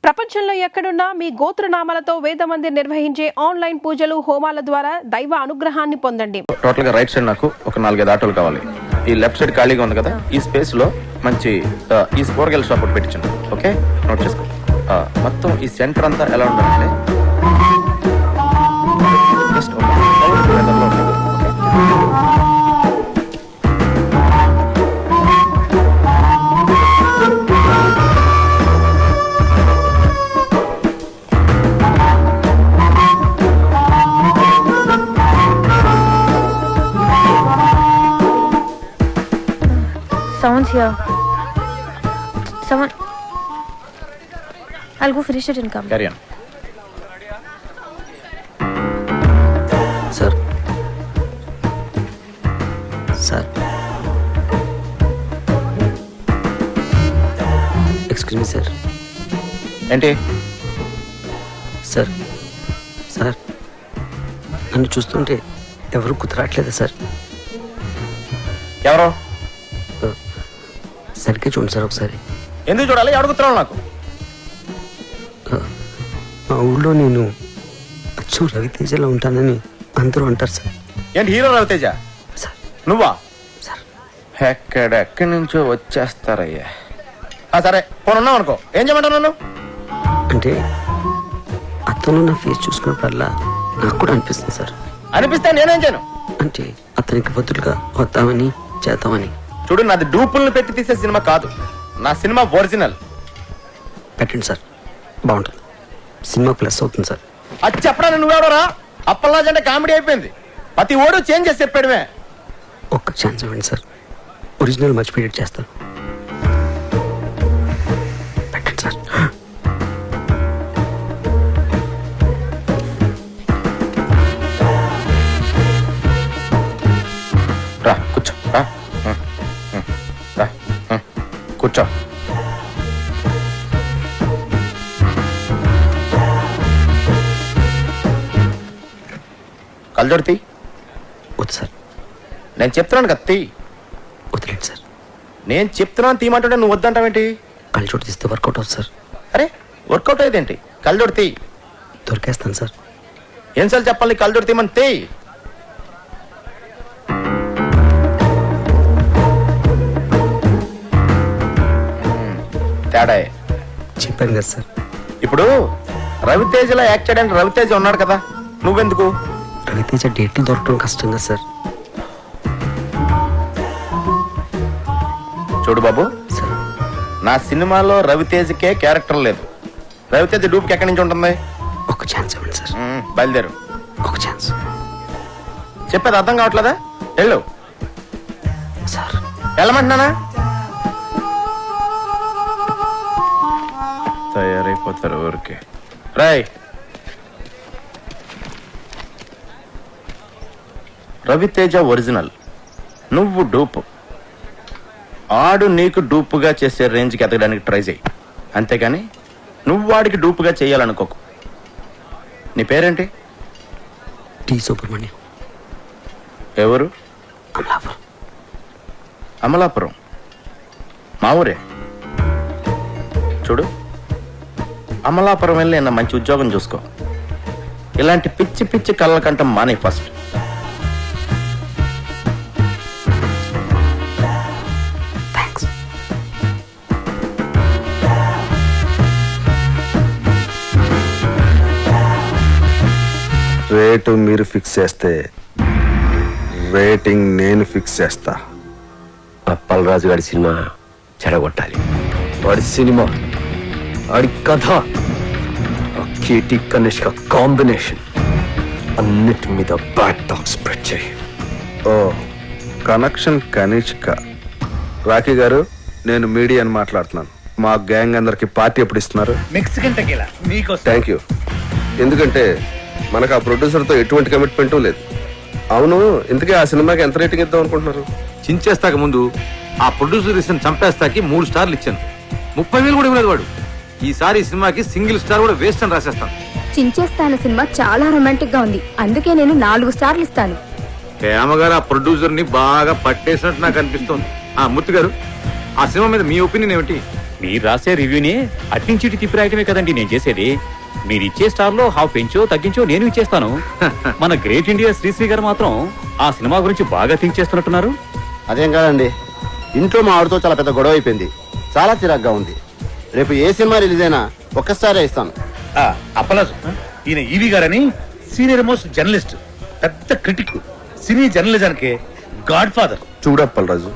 ప్రపంచంలో ఎక్కడున్నా మీ గోత్రనామాలతో వేదమందిర్ నిర్వహించే ఆన్లైన్ పూజలు హోమాల ద్వారా దైవ అనుగ్రహాన్ని పొందండి. టోటల్ గా రైట్ సైడ్ నాకు ఒక 4-5 ఆటోలు కావాలి. ఈ లెఫ్ట్ సైడ్ ఖాళీగా ఉంది కదా, ఈ స్పేస్ లో మంచి ఈ కూరగాయల షాప్ ఒకటి పెట్టించండి. ఓకే, నోట్ చేసుకో. మొత్తం ఈ సెంటర్ అంతా ఎలా ఉండాలంటే జస్ట్ వెదర్లో ఉంటుంది. Someone's here. Someone. I'll go finish it and come. Carry on. Sir. Sir. Excuse me, sir. ఏంటి సార్ సార్ నన్ను చూస్తుంటే ఎవరు కుదరట్లేదు సార్. ఎవరు? సరిగ్గా చూడండి సార్ ఒకసారి. ఎందుకు చూడాలి? అడుగుతున్నావు నాకు. మా ఊళ్ళో నేను అచ్చు రవితేజలో ఉంటానని అందరూ అంటారు సార్. ఏంటి హీరో రవితేజ? సార్ నువ్వా? సార్ ఎక్కడెక్కడి నుంచో వచ్చేస్తారయ్యా. సరే పోనున్నావు అనుకో, ఏం చేయమంటావు నన్ను? అంటే అతను నా ఫేస్ చూసుకున్నప్పుడల్లా నాకు కూడా అనిపిస్తుంది సార్. అనిపిస్తే నేనేం చేయను? అంటే అతనికి బదులుగా వద్దామని చేద్దామని. చూడు, నాది డూపుల్ని పెట్టి తీసే సినిమా కాదు, నా సినిమా ఒరిజినల్. పెట్టండి సార్, బాగుంటుంది. సినిమా ప్లస్ అవుతుంది సార్. అది చెప్పడానికి నువ్వెవడరా? అప్పల్లాజ్ అంటే కామెడీ అయిపోయింది. ప్రతి ఓడు చేంజ్ చేసి చెప్పాడుమే. ఒక్క ఛాన్స్ ఇవ్వండి సార్, ఒరిజినల్ మర్చిపోయేట్ చేస్తాను. పెట్టండి సార్. రా కూర్చో, రా రా కూర్చో. కళ్ళజోడు తీ. వద్దు సార్. నేను చెప్తున్నాను కదా తీ. వదిలేండి సార్. నేను చెప్తున్నాను తీయమంటుంటే నువ్వు వద్దంటావేంటి? కళ్ళజోడు తీస్తే వర్కౌట్ అవుతుంది సార్. అరే వర్కౌట్ అయ్యేదేంటి? కళ్ళజోడు తీ. దొరికేస్తాను సార్. ఏం చెప్పాలి? కళ్ళజోడు తీయమని తీ. తేడా చెప్పాను కదా సార్. ఇప్పుడు రవితేజలో యాక్ట్ చేయడానికి రవితేజ ఉన్నాడు కదా, నువ్వెందుకు? రవితేజ డేట్లు దొరకడం కష్టం కదా సార్. చూడు బాబు, సార్ నా సినిమాలో రవితేజకే క్యారెక్టర్ లేదు. రవితేజ డూప్కి ఎక్కడి నుంచి ఉంటుంది? ఒక ఛాన్స్ ఇవ్వండి సార్. బయలుదేరు. ఒక ఛాన్స్. చెప్పేది అర్థం కావట్లేదా? వెళ్ళు. సార్ వెళ్ళమంటున్నానా? తయారైపోతారు ఊరికే. రాయ్, రవితేజ ఒరిజినల్, నువ్వు డూపు. ఆడు నీకు డూపుగా చేసే రేంజ్కి ఎదగడానికి ట్రై చేయి, అంతేగాని నువ్వు వాడికి డూపుగా చేయాలనుకోకు. నీ పేరేంటి? టి సుబ్రహ్మణ్యం. ఎవరు? అమలాపురం. అమలాపురం మా ఊరే. చూడు, అమలాపురం వెళ్ళి నా మంచి ఉద్యోగం చూసుకో. ఇలాంటి పిచ్చి పిచ్చి కళ్ళ కంట మానే ఫస్ట్. థ్యాంక్స్. రేటు మీరు ఫిక్స్ చేస్తే రేటింగ్ నేను ఫిక్స్ చేస్తా. అప్పలరాజు గారి సినిమా చెడగొట్టాలి. వాడి సినిమా, వాడి కథ, కీర్తి కనిష్క కాంబినేషన్ అన్నిటి మీద బ్యాడ్ టాక్ స్ప్రెడ్ చేయి. ఓ కనెక్షన్ కనిష్క. రాఖీ గారు, నేను మీడియాని మాట్లాడుతున్నాను. మా గ్యాంగ్ అందరికి పార్టీ ఎప్పుడు ఇస్తున్నారు? మెక్సికన్ టెకీలా మీకోసం. Thank you. ఎందుకంటే మనకు ఆ ప్రొడ్యూసర్తో ఎటువంటి కమిట్మెంట్ లేదు. అవును, ఇంతకీ ఆ సినిమాకి ఎంత రేటింగ్ ఇద్దాం అనుకుంటున్నారు? చించేస్తాక ముందు ఆ ప్రొడ్యూసర్ ఇచ్చిన చంపేస్తాకి 3 స్టార్లు ఇచ్చాను. 30,000 కూడా ఇవ్వలేదు వాడు. ఈసారి ఈ సినిమాకి సింగిల్ స్టార్ కూడా వేస్ట్ అని రాసేస్తాను. చించేస్తాను సినిమా చాలా రొమాంటిక్ గా ఉంది, అందుకే నేను 4 స్టార్లు ఇస్తాను. హేమగారు ఆ ప్రొడ్యూసర్ ని బాగా పట్టేసినట్టు నాకు అనిపిస్తోంది. మూర్తి గారు, ఆ సినిమా మీద మీ ఒపీనియన్ ఏమిటి? మీరు రాసే రివ్యూని అట్నుంచి ఇటు తిప్పి రాయటమే కదండి నేను చేసేది. మీరు ఇచ్చే స్టార్లో హాఫ్ పెంచో తగ్గించో నేను ఇచ్చేస్తాను. మన గ్రేట్ ఇండియా శ్రీశ్రీ గారు మాత్రం ఆ సినిమా గురించి బాగా థింక్ చేస్తున్నట్టున్నారు. అదేం కాదండి, ఇంట్లో మా ఆవిడతో చాలా పెద్ద గొడవ అయిపోయింది. చాలా చిరాగ్గా ఉంది. రేపు ఏ సినిమా రిలీజ్ అయినా ఒక్కసారే ఇస్తాను. అప్పలాజు ఈయన ఈవి గారని సీనియర్ మోస్ట్ జర్నలిస్ట్, పెద్ద క్రిటిక్, సినీ జర్నలిజానికి గాడ్ ఫాదర్. చూడప్పలరాజు,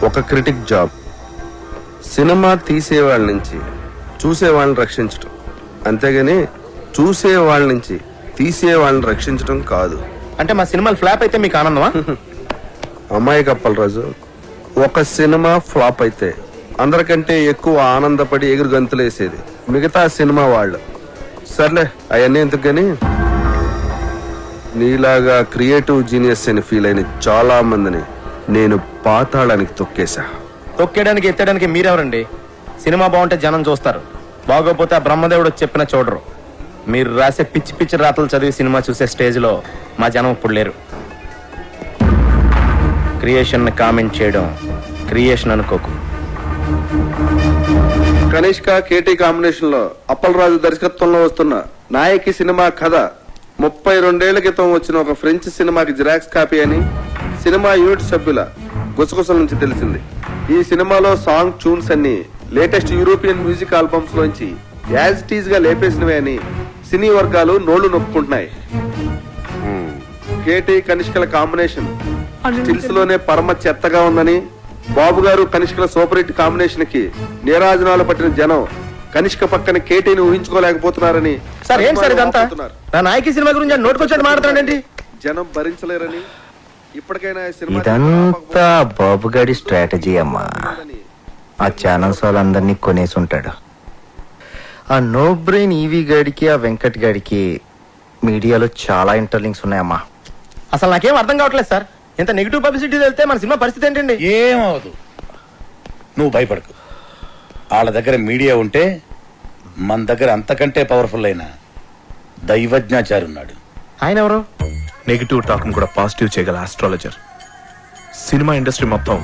ఒక క్రిటిక్ జాబ్ సినిమా తీసేవాళ్ళ నుంచి చూసేవాళ్ళని రక్షించటం, అంతేగాని చూసేవాళ్ళ నుంచి తీసేవాళ్ళని రక్షించటం కాదు. అంటే మా సినిమాలు ఫ్లాప్ అయితే మీకు ఆనందమా? అమ్మాయి కప్పలరాజు, ఒక సినిమా ఫ్లాప్ అయితే అందరికంటే ఎక్కువ ఆనందపడి ఎగురు గంతులేసేది మిగతా సినిమా వాళ్ళు. సర్లే అవన్నీ ఎందుకు గాని, నీలాగా క్రియేటివ్ జీనియస్ అని ఫీల్ అయిన చాలా మందిని నేను పాతాళానికి తొక్కేశా. తొక్కేయడానికి ఎత్తడానికి మీరెవరండి? సినిమా బాగుంటే జనం చూస్తారు, బాగోపోతే ఆ బ్రహ్మదేవుడు చెప్పిన చూడరు. మీరు రాసే పిచ్చి పిచ్చి రాతలు చదివి సినిమా చూసే స్టేజ్లో మా జనం ఇప్పుడు లేరు. క్రియేషన్ కామెంట్ చేయడం క్రియేషన్ అనుకోకు. కనిష్క కేటీ కాంబినేషన్ లో అప్పలరాజు దర్శకత్వంలో వస్తున్న నాయకి సినిమా కథ 32 క్రితం వచ్చిన ఒక ఫ్రెంచ్ సినిమాకి జిరాక్స్ కాపీ అని సినిమా యూనిట్ సభ్యుల గుసగుసల నుంచి తెలిసింది. ఈ సినిమాలో సాంగ్ ట్యూన్స్ అన్ని లేటెస్ట్ యూరోపియన్ మ్యూజిక్ ఆల్బమ్స్ లోంచి యాజ్ టీజ్ గా లేపేసినవే అని సినీ వర్గాలు నోళ్లు నొప్పుకుంటున్నాయి. కేటీ కనిష్కల కాంబినేషన్ స్టిల్స్ లోనే పరమ చెత్తగా ఉందని, బాబు గారు కనిష్కల సూపర్ హిట్ కాంబినేషన్ కి నీరాజనాలు పట్టిన జనం కనిష్క పక్కన కేటీని ఊహించుకోలేకపోతున్నారని సార్, ఏం సార్ ఇదంతా? నా నాయకి సినిమా గురించి నోటుకొచ్చాడు మాట్లాడుతాడండి. జనం భరించలేరని ఇప్పటికైనా ఈ సినిమా ఇదంతా బాబుగాడి స్ట్రాటజీ అమ్మా. ఆ ఛానల్స్ వాళ్ళందరినీ కొనేసి ఉంటాడు. ఆ నో బ్రెయిన్ ఈవీ గాడికి ఆ వెంకట్ గాడికి మీడియాలో చాలా ఇంటర్లింక్స్ ఉన్నాయమ్మా. అసలు నాకేం అర్థం కావట్లేదు సార్. ఇంత నెగిటివ్ పబ్లిసిటీ వెళ్తే మన సినిమా పరిస్థితి ఏంటండి? ఏమవదు, నువ్వు భయపడకు. వాళ్ళ దగ్గర మీడియా ఉంటే మన దగ్గర అంతకంటే పవర్ఫుల్ అయిన దైవజ్ఞాచారి ఉన్నాడు. ఆయన ఎవరు? నెగిటివ్ టాక్ కూడా పాజిటివ్ చేయగల ఆస్ట్రాలజర్. సినిమా ఇండస్ట్రీ మొత్తం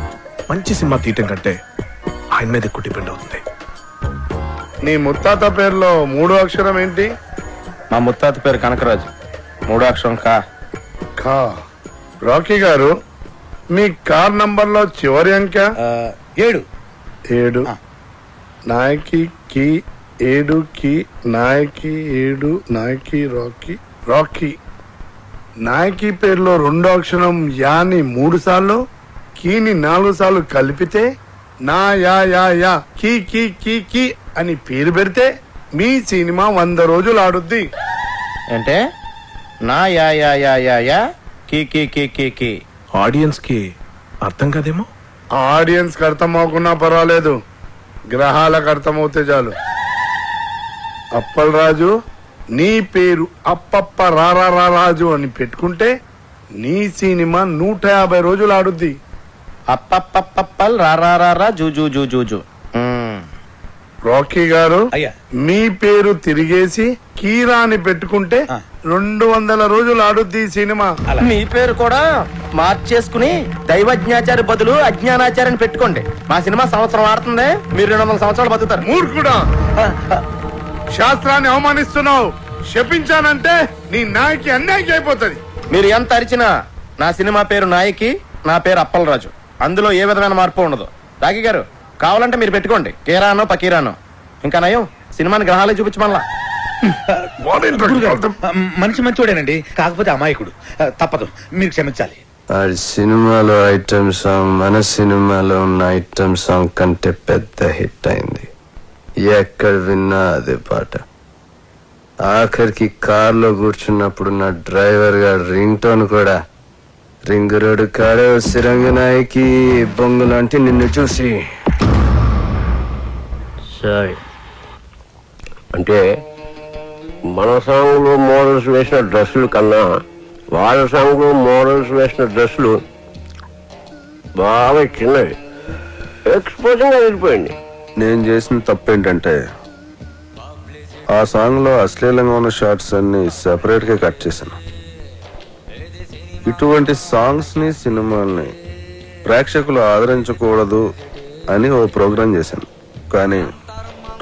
మంచి సినిమా తీయటం కంటే ఆయన మీద ఎక్కువ డిపెండ్ అవుతుంది. నీ ముత్తాత పేరులో 3వ అక్షరం ఏంటి? మా ముత్తాత పేరు కనకరాజు. 3వ అక్షరం కా. ఖా. రాకీ గారు, మీ కార్ నంబర్ లో చివరి అంక 7. 7. నాయకి కి 7 కి నాయకి 7 నాయకి రాకీ రాకీ. నాయకి పేరులో 2వ అక్షరం యాని 3 సార్లు, కీని 4 సార్లు కలిపితే నా యా యా యా కీ కీ కీ కీ అని పేరు పెడితే మీ సినిమా 100 రోజులు ఆడుద్ది. అంటే నా యా యా యా యా యా కీ కీ కీ కీ కీ. ఆడియన్స్ కి అర్థం కాదేమో. ఆడియన్స్ కి అర్థం అవ్వకున్నా పర్వాలేదు, గ్రహాలకు అర్థమవుతే చాలు. అప్పలరాజు, నీ పేరు అప్పప్ప రారా రాజు అని పెట్టుకుంటే నీ సినిమా 150 రోజులు ఆడుద్ది. అప్పప్పప్పల్ రారా zoo zoo zoo zoo zoo. Rocky గారు, అయ్యా. మీ పేరు తిరిగేసి కీరాని పెట్టుకుంటే 200 రోజులు ఆడుద్ది ఈ సినిమా. మీ పేరు కూడా మార్చేసుకుని దైవజ్ఞాచారి బదులు అజ్ఞానాచార్యని పెట్టుకోండి. మా సినిమా సంవత్సరం ఆడుతుంది, మీరు 200 సంవత్సరాలు బతుకుతారు. మూర్ఖుడా, శాస్త్రాన్ని అవమానిస్తున్నావు. శపించానంటే నీ నాయకి అన్యాయం అయిపోతుంది. మీరు ఎంత అరిచినా నా సినిమా పేరు నాయకి, నా పేరు అప్పలరాజు. అందులో ఏ విధమైన మార్పు ఉండదు. రాకీ గారు, కావాలంటే మీరు పెట్టుకోండి కేరానో పకీరానో. ఇంకా నయం, సినిమాని గ్రహాలే చూపించమల్లా. మనిషి మంచోడేనండి, కాకపోతే అమాయకుడు. తప్పదు, మీరు క్షమించాలి. ఆ సినిమాలో ఐటమ్ సాంగ్ మన సినిమాలో ఉన్న ఐటమ్ సాంగ్ కంటే పెద్ద హిట్ అయింది. ఎక్కడ విన్నా అదే పాట. ఆఖరికి కార్లో కూర్చున్నప్పుడు నా డ్రైవర్ గారు రింగ్ టోన్ కూడా రింగ్ రోడ్డు కాడే సిరంగనాయకి బొంగు లాంటి నిన్ను చూసి. సరే, అంటే మన సాంగ్లో మోడల్స్ వేసిన డ్రెస్సులు కన్నా వాళ్ళ సాంగ్లో మోడల్స్ వేసిన డ్రెస్సులు బాగా చిన్నవి, ఎక్స్పోజింగ్ వెళ్ళిపోయింది. నేను చేసిన తప్పేంటంటే ఆ సాంగ్ లో అశ్లీలంగా ఉన్న షార్ట్స్ అన్ని సెపరేట్ గా కట్ చేశాను. ఇటువంటి సాంగ్స్ ని సినిమాల్ని ప్రేక్షకులు ఆదరించకూడదు అని ఓ ప్రోగ్రాం చేశాను. కానీ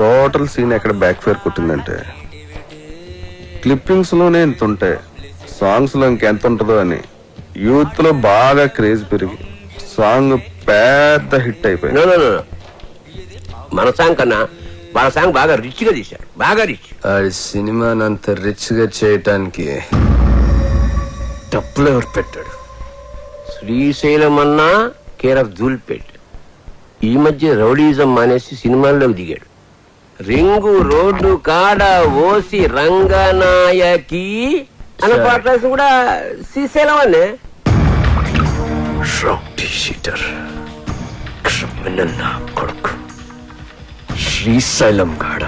టోటల్ సీన్ ఎక్కడ బ్యాక్ ఫైర్ కొట్టిందంటే క్లిప్పింగ్స్ లోనే ఇంత ఉంటాయి, సాంగ్స్ లో ఇంకెంత ఉంటుందో అని యూత్ లో బాగా క్రేజ్ పెరిగి సాంగ్ పెద్ద హిట్ అయిపోయింది. మన సాంగ్ కన్నా వాళ్ళ సాంగ్ బాగా రిచ్ గా తీశారు, బాగా రిచ్. ఆడి సినిమాని అంత రిచ్ గా చేయటానికి డబ్బులు ఎవరు పెట్టాడు? శ్రీశైలం అన్నా కేర్ ఆఫ్ ధూల్పేట్. ఈ మధ్య రౌడీజం మానేసి సినిమాల్లోకి దిగాడు. రింగు రోడ్డు కాడ ఓసి రంగనాయకి అన్న పాట కూడా శ్రీశైలం అనే. రౌడీ షీటర్, క్రిమినల్ నా కొడుకు శ్రీశైలం గాడ.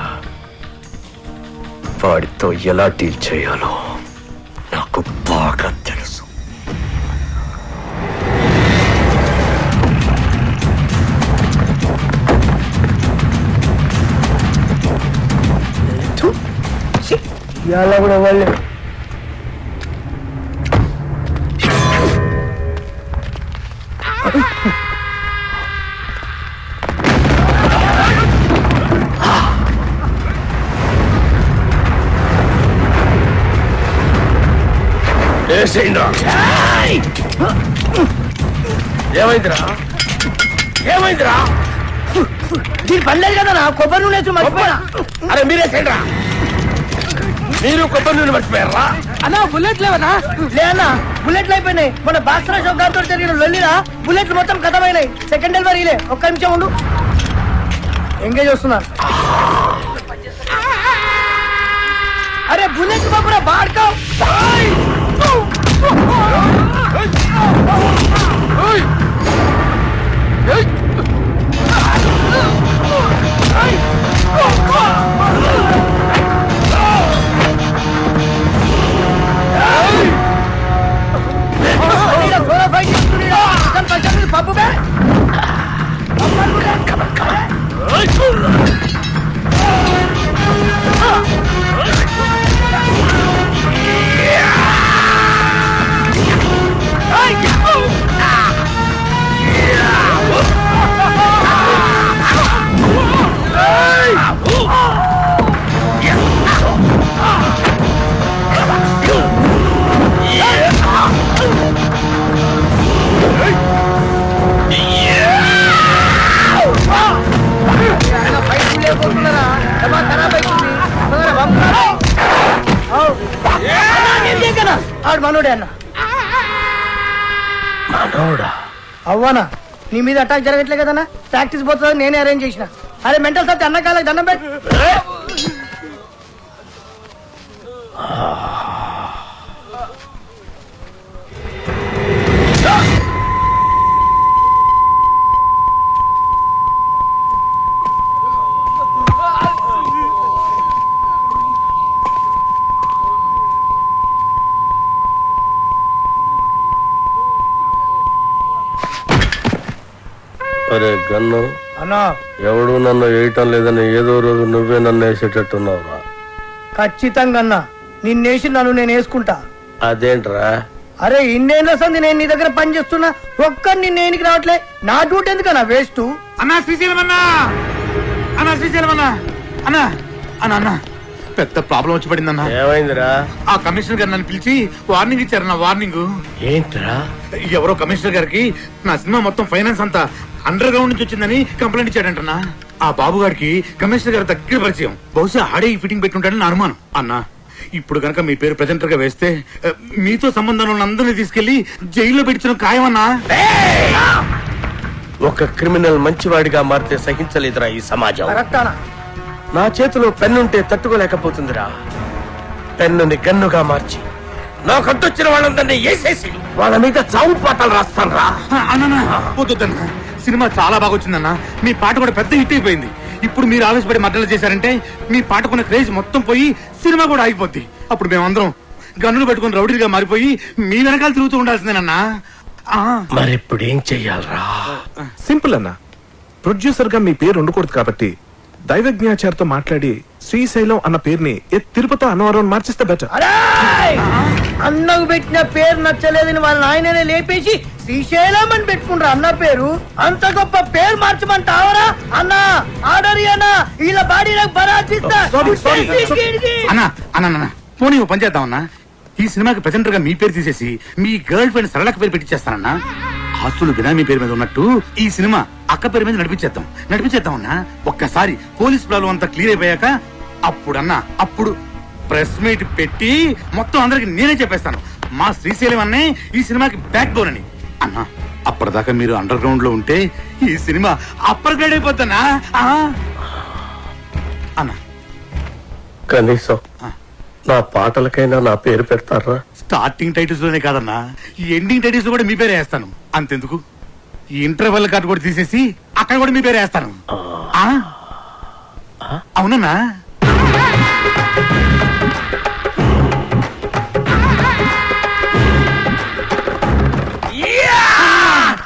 వాడితో ఎలా డీల్ చేయాలో నాకు బాగా తెలుసు. ఇవాళ కూడా వాళ్ళు ఏమైందిరా ఏమైందిరా? దీని పనిలేదు కదా నా కొబ్బరి నూనె మర్చిపోయినా. అరే మీరేసేయండిరా, మీరు కొబ్బరి నూనె మర్చిపోయారా? అన్నా బుల్లెట్లు లేవనా? లేనా బుల్లెట్లు అయిపోయినాయి. మన బాక్సరా షోకార్తో జరిగిన లొల్లిరా బుల్లెట్లు మొత్తం ఖతమైనాయి. సెకండ్ డెలివరీలే. ఒక్క నిమిషం ఉండు, ఎంగేజ్ వస్తున్నాను. అరే బుల్లెట్ బాబురా బాడుకో. పప్పు మనోడే అన్న. మనోడా? అవ్వనా నీ మీద అటాక్ జరగట్లే కదన్నా, ప్రాక్టీస్ పోతుంది నేనే అరేంజ్ చేసిన. అరే మెంటల్ సత్తి అన్న కాళ్ళకి దండం పెట్టి. అరే గన్ను అన్నా ఎవడు నన్ను వేయటం లేదని ఏదో రోజు నువ్వే నన్ను వేసేటట్టున్నావురా. ఖచ్చితంగా అన్నా నిన్నేసి నన్ను నేను వేసుకుంటా. అదేంట్రా? అరే ఇన్నేళ్ళ సంది నేను నీ దగ్గర పని చేస్తున్నా, ఒక్కడిని నేనికి రావట్లే. నా డ్యూటీ ఎందుకన్నా వేస్ట్? అన్నా శ్రీశైలం అన్నా, అన్నా శ్రీశైలం అన్నా, అన్నా అన్నా అన్నా పెద్ద ప్రాబ్లం వచ్చి పడిందన్నా. ఏమైందిరా? ఆ కమిషనర్ గారు నన్ను పిలిచి వార్నింగ్ ఇచ్చారన్నా. వార్నింగ్ ఏంట్రా? ఎవరో కమిషనర్ గారికి నా సినిమా మొత్తం ఫైనాన్స్ అంతా అండర్ గ్రౌండ్ నుంచి వచ్చిందని కంప్లైంట్ ఇచ్చాడంటన్నా. ఆ బాబు గారికి కమిషనర్ గారి దగ్గర పరిచయం, బహుశా ఆడే ఈ ఫిట్టింగ్ పెట్టుంటాడని నా అనుమానం. అన్నా ఇప్పుడు కనుక మీ పేరు ప్రెజెంటర్ గా వేస్తే మీతో సంబంధం ఉన్న అందరినీ తీసుకెళ్లి జైల్లో పెట్టించడం ఖాయమన్నా. ఒక క్రిమినల్ మంచివాడిగా మారితే సహించలేదురా ఈ సమాజం. కరెక్టానా? నా చేతిలో పెన్నుంటే తట్టుకోలేకపోతుందిరా. పెన్నుని గన్నుగా మార్చి నాకు అడ్డొచ్చిన వాళ్ళందరినీ వేసేసి వాళ్ళ మీద చావు పాటలు రాస్తాను రా. అన్నా వద్దన్నా, సినిమా చాలా బాగా వచ్చిందన్నా. మీ పాట కూడా పెద్ద హిట్ అయిపోయింది. ఇప్పుడు మీరు ఆవేశపడి మద్దతు చేశారంటే మీ పాటకున్న క్రేజ్ మొత్తం పోయి సినిమా కూడా ఆగిపోద్ది. అప్పుడు మేమందరం గన్నులు పెట్టుకుని రౌడీలుగా మారిపోయి మీ వెనకాల తిరుగుతూ ఉండాల్సిందేనన్నా. మరి ఇప్పుడు ఏం చెయ్యాలరా? సింపుల్ అన్న, ప్రొడ్యూసర్ గా మీ పేరు ఉండకూడదు కాబట్టి దైవజ్ఞాచారితో మాట్లాడి శ్రీశైలం అన్న పేరుని తిరుపతి అన్నవరం మార్చిస్తే బెటర్. అన్నకు పెట్టిన పేరు నచ్చలేదని వాళ్ళ నాయననే లేపేసి శ్రీశైలం అని పెట్టుకుంటారు అన్న పేరు. అంత గొప్ప పేరు మార్చమంటావరా అన్న? ఆర్డర్ అన్న, ఇలా బాడీ బరాచిస్తా. అన్నా అన్న పోనీ ఓ పని చేద్దామన్నా, ఈ సినిమాకి ప్రెజెంటర్ గా మీ పేరు తీసేసి మీ గర్ల్ ఫ్రెండ్ సరళక్క పేరు పెట్టించేస్తానన్నా. ఆస్తులు బినామీ పేరు మీద ఉన్నట్టు ఈ సినిమా అక్క పేరు మీద నడిపించేద్దాం అన్నా. ఒక్కసారి పోలీస్ ప్రాబ్లం అంతా క్లియర్ అయిపోయాక అప్పుడు ప్రెస్ మీట్ పెట్టి మొత్తం అందరికి నేనే చెప్పేస్తాను మా శ్రీశైలం అన్నే ఈ సినిమాకి బ్యాక్ బోన్ అని. అన్నా అప్పటిదాకా మీరు అండర్ గ్రౌండ్ లో ఉంటే ఈ సినిమా అప్పర్ గ్రేడ్ అయిపోతానా అన్నా? కనీసం నా పాటలకైనా నా పేరు పెడతారా? స్టార్టింగ్ టైటిల్స్ లోనే కాదన్నా, ఈ ఎండింగ్ టైటిల్స్ లో కూడా మీ పేరే వేస్తాను. అంతెందుకు, ఈ ఇంటర్వెల్ కార్డు కూడా తీసేసి అక్కడ కూడా మీ పేరే వేస్తాను. అవునన్నా?